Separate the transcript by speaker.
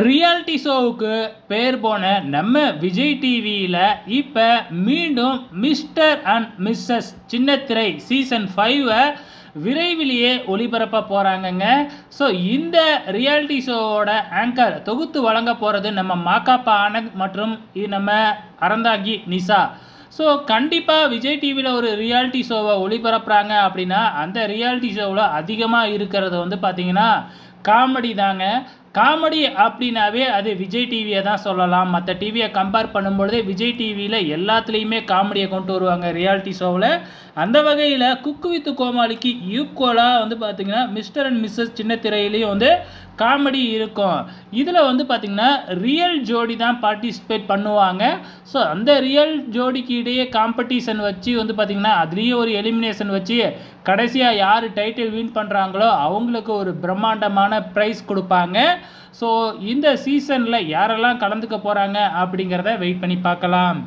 Speaker 1: Reality ஷோவுக்கு பேர் போன நம்ம விஜய் டிவியில் இப்போ மீண்டும் மிஸ்டர் அண்ட் மிஸ்ஸஸ் சின்னத்திரை சீசன் 5 விரைவிலேயே ஒளிபரப்ப போகிறாங்கங்க. ஸோ இந்த ரியாலிட்டி ஷோவோட ஆங்கர் தொகுத்து வழங்க போகிறது நம்ம மாகாப்பா ஆனந்த் மற்றும் நம்ம அறந்தாங்கி நிஷா. ஸோ கண்டிப்பாக விஜய் டிவியில் ஒரு ரியாலிட்டி ஷோவை ஒளிபரப்புகிறாங்க அப்படின்னா அந்த ரியாலிட்டி ஷோவில் அதிகமாக இருக்கிறது வந்து பார்த்திங்கன்னா காமெடி தாங்க. காமெடி அப்படின்னாவே அது விஜய் டிவியை தான் சொல்லலாம். மற்ற டிவியை கம்பேர் பண்ணும்பொழுதே விஜய் டிவியில் எல்லாத்துலேயுமே காமெடியை கொண்டு வருவாங்க ரியாலிட்டி ஷோவில். அந்த வகையில் குக்கு வித்து கோமாளிக்கு ஈக்குவலாக வந்து பார்த்திங்கன்னா மிஸ்டர் அண்ட் மிஸ்ஸஸ் சின்னத்திரையிலையும் வந்து காமெடி இருக்கும். இதில் வந்து பார்த்திங்கன்னா ரியல் ஜோடி தான் பார்ட்டிசிபேட் பண்ணுவாங்க. ஸோ அந்த ரியல் ஜோடிக்கு இடையே காம்படிஷன் வச்சு வந்து பார்த்திங்கன்னா அதுலேயே ஒரு எலிமினேஷன் வச்சு கடைசியாக யார் டைட்டில் வின் பண்ணுறாங்களோ அவங்களுக்கு ஒரு பிரம்மாண்டமான ப்ரைஸ் கொடுப்பாங்க. ஸோ இந்த சீசனில் யாரெல்லாம் கலந்துக்க போகிறாங்க அப்படிங்கிறத வெயிட் பண்ணி பார்க்கலாம்.